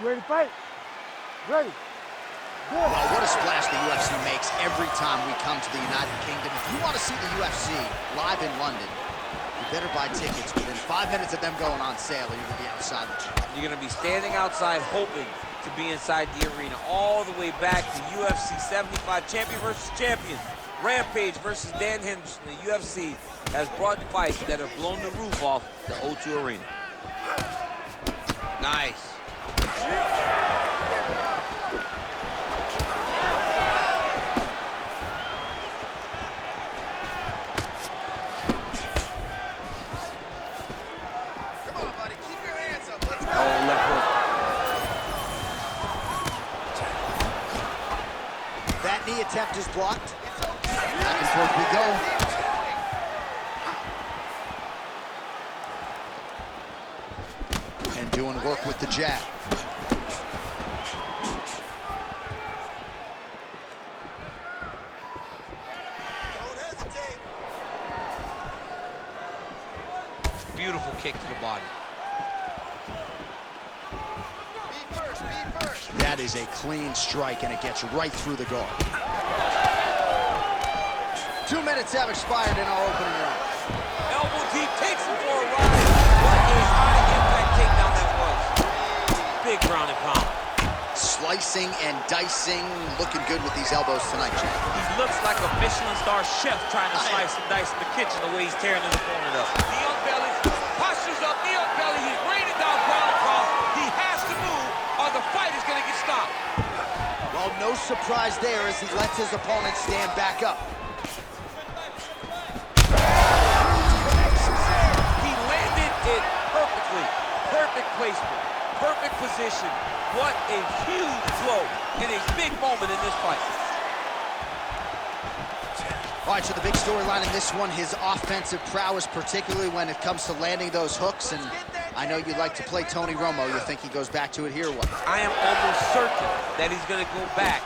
You ready to fight? Ready. Good. Well, what a splash the UFC makes every time we come to the United Kingdom. If you want to see the UFC live in London, you better buy tickets within 5 minutes of them going on sale, or you're going to be outside the gym. You're going to be standing outside hoping to be inside the arena, all the way back to UFC 75, champion versus champion. Rampage versus Dan Henderson. The UFC has brought fights that have blown the roof off the O2 Arena. Nice. Come on, buddy. Keep your hands up. Let's go. Oh, left hook. That knee attempt is blocked. Back and forth we go. And doing work with the jab. Don't hesitate. Beautiful kick to the body. Be first. That is a clean strike, and it gets right through the guard. 2 minutes have expired in our opening round. Elbow deep, takes him for a ride. What a high-impact takedown that was. Big ground and pound. Slicing and dicing, looking good with these elbows tonight, Jack. He looks like a Michelin star chef trying to slice and dice in the kitchen the way he's tearing his opponent up. Knee on belly, postures up, knee on belly. He's raining down ground and pound. He has to move or the fight is going to get stopped. Well, no surprise there as he lets his opponent stand back up. He landed it perfectly. Perfect placement, perfect position. What a huge blow in a big moment in this fight. All right, so the big storyline in this one, his offensive prowess, particularly when it comes to landing those hooks. And I know you like to play Tony Romo. You think he goes back to it here or what? I am almost certain that he's going to go back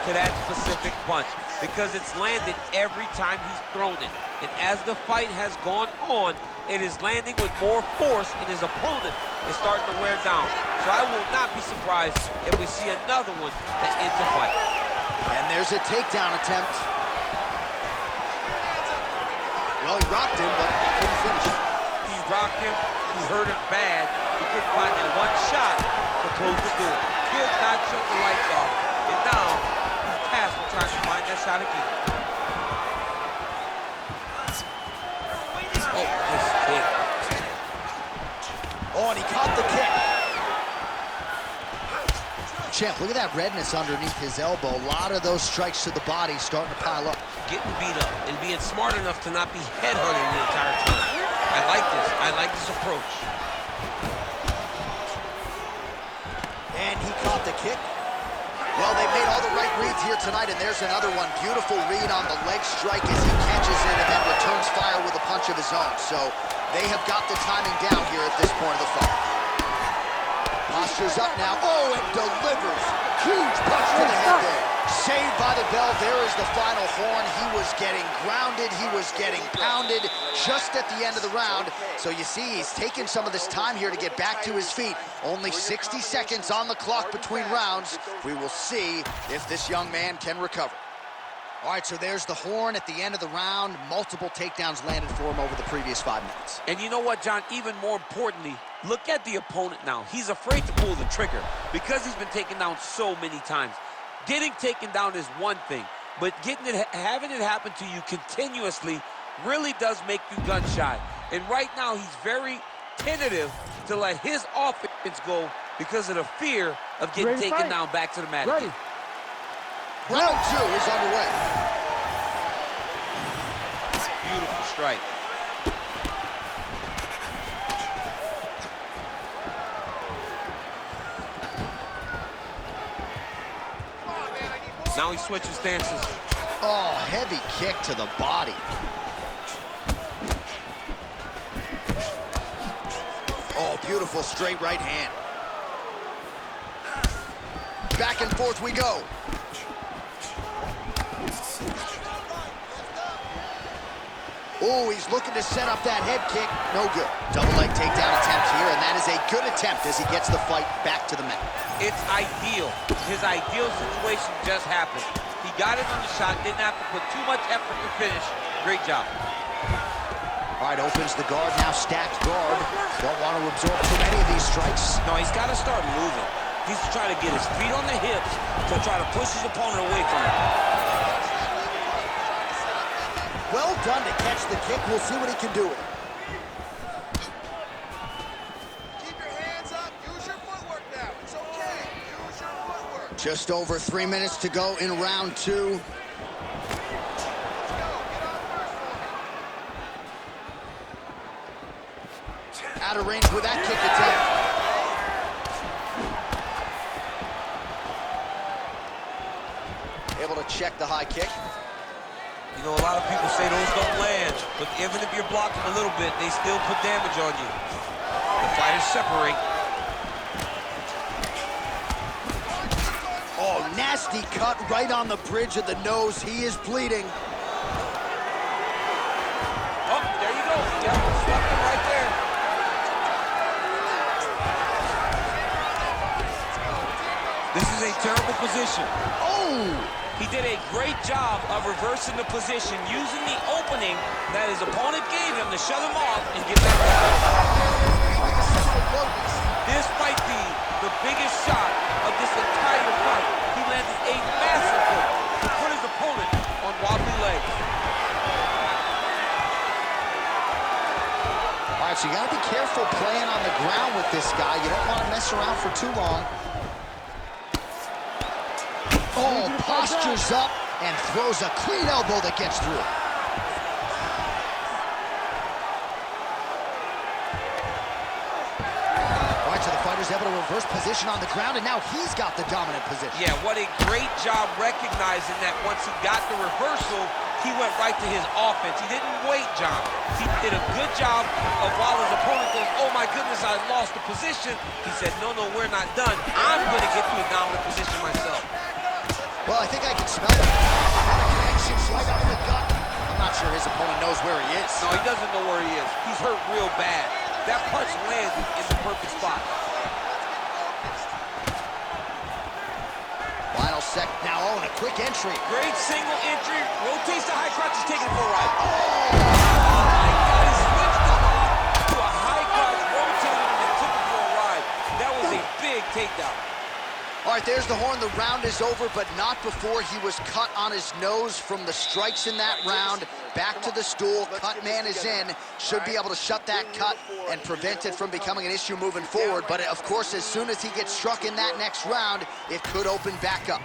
to that specific punch because it's landed every time he's thrown it. And as the fight has gone on, it is landing with more force, and his opponent is starting to wear down. So I will not be surprised if we see another one that ends the fight. And there's a takedown attempt. Well, he rocked him, but couldn't finish it. He rocked him, he hurt him bad. He couldn't find that one shot to close the door. Could not shut the lights off. And now, he's tasked with trying to find that shot again. Oh, nice kick. Oh, and he caught the kick. Champ, look at that redness underneath his elbow. A lot of those strikes to the body starting to pile up. Getting beat up and being smart enough to not be headhunting the entire time. I like this. I like this approach. And he caught the kick. Well, they made all the right reads here tonight, and there's another one. Beautiful read on the leg strike as he catches it and then returns fire with a punch of his own. So they have got the timing down here at this point of the fight. Postures up now. Oh, and delivers. Huge punch to the head there. Saved by the bell. There is the final horn. He was getting grounded. He was getting pounded just at the end of the round. So you see, he's taking some of this time here to get back to his feet. Only 60 seconds on the clock between rounds. We will see if this young man can recover. All right, so there's the horn at the end of the round. Multiple takedowns landed for him over the previous 5 minutes. And you know what, John? Even more importantly, look at the opponent now. He's afraid to pull the trigger because he's been taken down so many times. Getting taken down is one thing, but having it happen to you continuously really does make you gun-shy. And right now, he's very tentative to let his offense go because of the fear of getting taken down back to the mat again. Round 2 is underway. Beautiful strike. Now he switches stances. Oh, heavy kick to the body. Oh, beautiful straight right hand. Back and forth we go. Oh, he's looking to set up that head kick. No good. Double leg takedown attempt here, and that is a good attempt as he gets the fight back to the mat. It's ideal. His ideal situation just happened. He got it on the shot, didn't have to put too much effort to finish. Great job. All right, opens the guard, now stacked guard. Don't want to absorb too many of these strikes. No, he's got to start moving. He's trying to get his feet on the hips to try to push his opponent away from him. Well done to catch the kick. We'll see what he can do with it. Keep your hands up. Use your footwork now. It's okay. Use your footwork. Just over 3 minutes to go in round 2. Out of range with that kick attempt. Able to check the high kick. You know, a lot of people say those don't land, but even if you're blocking a little bit, they still put damage on you. The fighters separate. Oh, nasty cut right on the bridge of the nose. He is bleeding. Oh, there you go. Yep, slapped him right there. This is a terrible position. Oh! He did a great job of reversing the position, using the opening that his opponent gave him to shut him off and get back up. This might be the biggest shot of this entire fight. He landed a massive hook to put his opponent on wobbly legs. All right, so you got to be careful playing on the ground with this guy. You don't want to mess around for too long. Oh, postures up and throws a clean elbow that gets through. All right, so the fighter's able to reverse position on the ground, and now he's got the dominant position. Yeah, what a great job recognizing that once he got the reversal, he went right to his offense. He didn't wait, John. He did a good job of while his opponent goes, oh my goodness, I lost the position. He said, no, we're not done. I'm going to get to a dominant position myself. Well, I think I can smell it. What a connection right up the gut. I'm not sure his opponent knows where he is. No, he doesn't know where he is. He's hurt real bad. That punch landed in the perfect spot. Final sec now. Oh, and a quick entry. Great single entry. Rotates the high crotch. He's taking it for a ride. Oh, my God. He switched him off to a high crotch, rotated him and took him for a ride. That was a big takedown. All right, there's the horn. The round is over, but not before he was cut on his nose from the strikes in that round. Back to the stool. Cut man is in. Should be able to shut that cut and prevent it from becoming an issue moving forward. But, of course, as soon as he gets struck in that next round, it could open back up.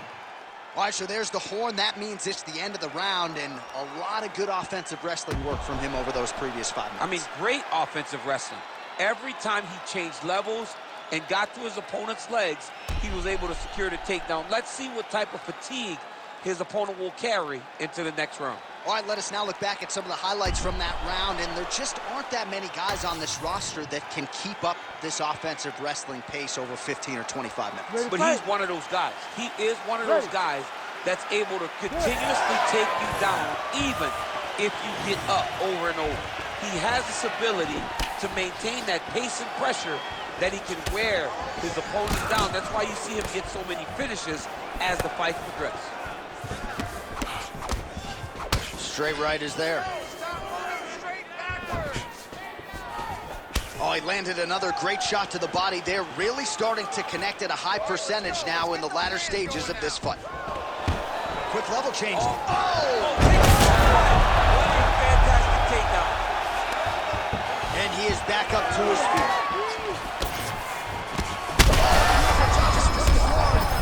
All right, so there's the horn. That means it's the end of the round, and a lot of good offensive wrestling work from him over those previous 5 minutes. I mean, great offensive wrestling. Every time he changed levels and got to his opponent's legs, he was able to secure the takedown. Let's see what type of fatigue his opponent will carry into the next round. All right, let us now look back at some of the highlights from that round, and there just aren't that many guys on this roster that can keep up this offensive wrestling pace over 15 or 25 minutes. But he's one of those guys. He is one of those guys that's able to continuously take you down, even if you get up over and over. He has this ability to maintain that pace and pressure that he can wear his opponent down. That's why you see him get so many finishes as the fight progresses. Straight right is there. Oh, he landed another great shot to the body there. Really starting to connect at a high percentage now in the latter stages of this fight. Quick level change. Oh! What a fantastic takedown. And he is back up to his feet.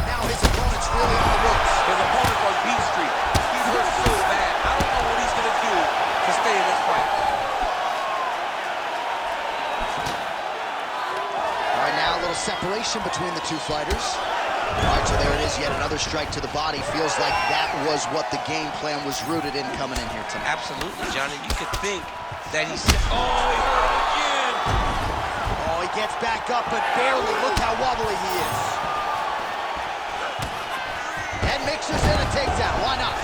Now his opponent's really on the ropes. His opponent's on Beat Street. He's hurt so bad. I don't know what he's going to do to stay in this fight. All right, now a little separation between the two fighters. All right, so there it is, yet another strike to the body. Feels like that was what the game plan was rooted in coming in here tonight. Absolutely, Johnny. You could think that he's... Oh, he hurt him again. Oh, he gets back up, but barely. Look how wobbly he is. And mixes in a takedown. Why not?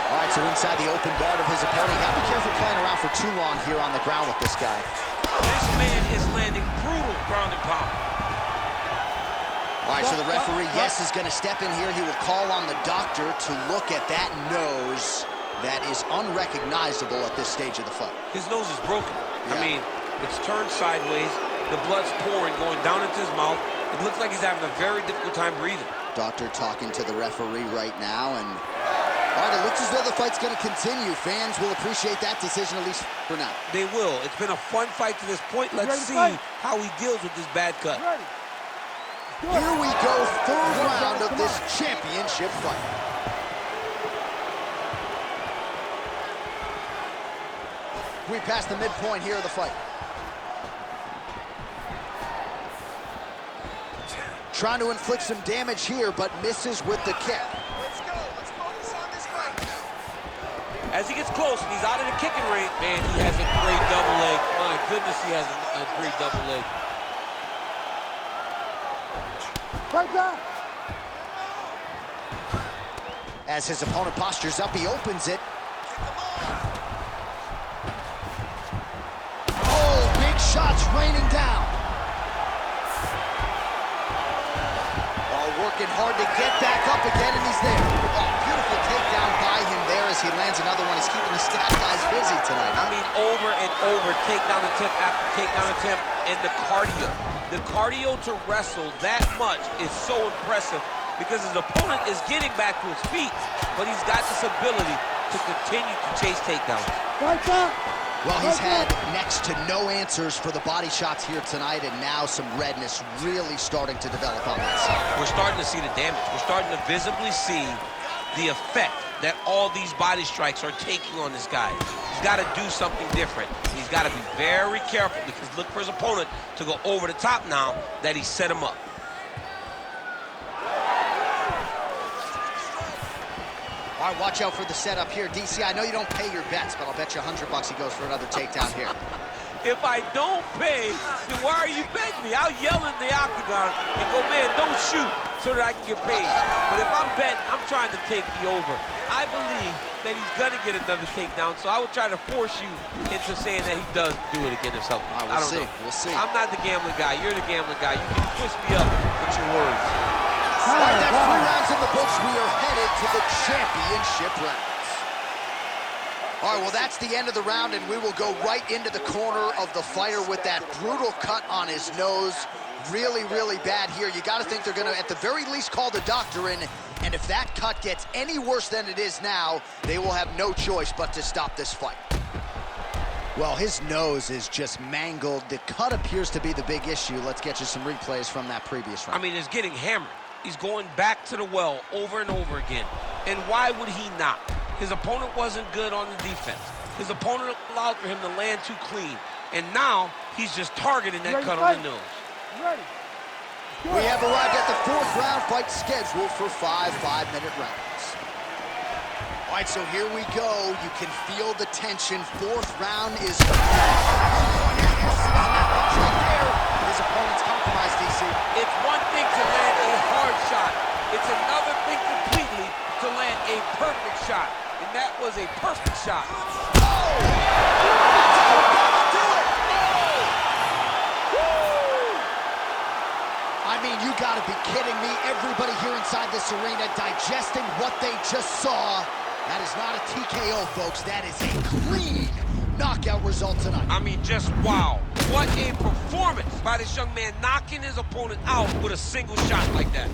All right, so in inside the open guard of his opponent. You gotta be careful playing around for too long here on the ground with this guy. This man is landing brutal ground and pound. All right, so the referee, yes, is gonna step in here. He will call on the doctor to look at that nose that is unrecognizable at this stage of the fight. His nose is broken. Yeah. I mean, it's turned sideways. The blood's pouring, going down into his mouth. It looks like he's having a very difficult time breathing. Doctor talking to the referee right now, and all right, it looks as though the fight's going to continue. Fans will appreciate that decision, at least for now. They will. It's been a fun fight to this point. Let's see how he deals with this bad cut. Here we go, third round of this championship fight. We passed the midpoint here of the fight. Trying to inflict some damage here, but misses with the kick. Let's go. Let's focus on this fight now. As he gets close and he's out of the kicking ring, man, he has a great double leg. My goodness, he has a great double leg. Right there. As his opponent postures up, he opens it. Oh, big shots raining down. Working hard to get back up again, and he's there. Oh, beautiful takedown by him there as he lands another one. He's keeping the stat guys busy tonight. I mean, over and over, takedown attempt after takedown attempt, and the cardio. The cardio to wrestle that much is so impressive because his opponent is getting back to his feet, but he's got this ability to continue to chase takedowns. Right there. Well, he's had next to no answers for the body shots here tonight, and now some redness really starting to develop on that side. We're starting to see the damage. We're starting to visibly see the effect that all these body strikes are taking on this guy. He's got to do something different. He's got to be very careful because look for his opponent to go over the top now that he set him up. All right, watch out for the setup here. DC, I know you don't pay your bets, but I'll bet you $100 he goes for another takedown here. If I don't pay, then why are you betting me? I'll yell in the octagon and go, man, don't shoot so that I can get paid. But if I'm betting, I'm trying to take the over. I believe that he's going to get another takedown, so I would try to force you into saying that he does do it again himself. We'll I don't see. know. We'll see. I'm not the gambling guy. You're the gambling guy. You can twist me up with your words. All right, that's 3 rounds in the books. We are headed to the championship rounds. All right, well, that's the end of the round, and we will go right into the corner of the fighter with that brutal cut on his nose. Really, really bad here. You got to think they're going to, at the very least, call the doctor in, and if that cut gets any worse than it is now, they will have no choice but to stop this fight. Well, his nose is just mangled. The cut appears to be the big issue. Let's get you some replays from that previous round. I mean, it's getting hammered. He's going back to the well over and over again. And why would he not? His opponent wasn't good on the defense. His opponent allowed for him to land too clean. And now he's just targeting that cut on the nose. Ready. We have arrived at the 4th round fight scheduled for 5 5-minute rounds. All right, so here we go. You can feel the tension. 4th round is... His opponent's compromised, DC. It's one thing to land a hard shot. It's another thing completely to land a perfect shot. And that was a perfect shot. I mean, you gotta be kidding me. Everybody here inside this arena digesting what they just saw. That is not a TKO, folks. That is a clean knockout result tonight. I mean, just wow. What a performance by this young man, knocking his opponent out with a single shot like that.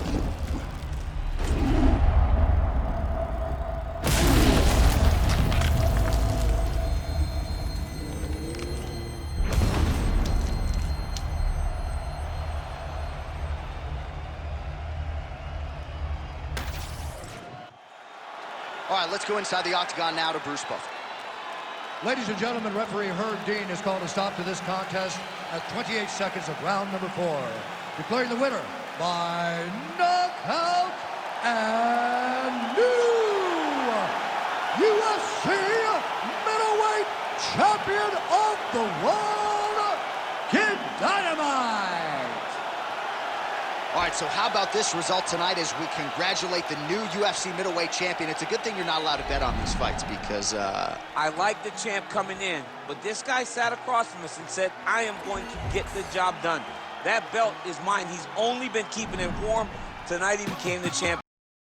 All right, let's go inside the octagon now to Bruce Buffer. Ladies and gentlemen, referee Herb Dean has called a stop to this contest at 28 seconds of round number 4, declaring the winner by knockout and new UFC middleweight champion of the world, Kid Dynamite. All right, so how about this result tonight as we congratulate the new UFC middleweight champion? It's a good thing you're not allowed to bet on these fights because... I like the champ coming in, but this guy sat across from us and said, I am going to get the job done. That belt is mine. He's only been keeping it warm. Tonight he became the champ.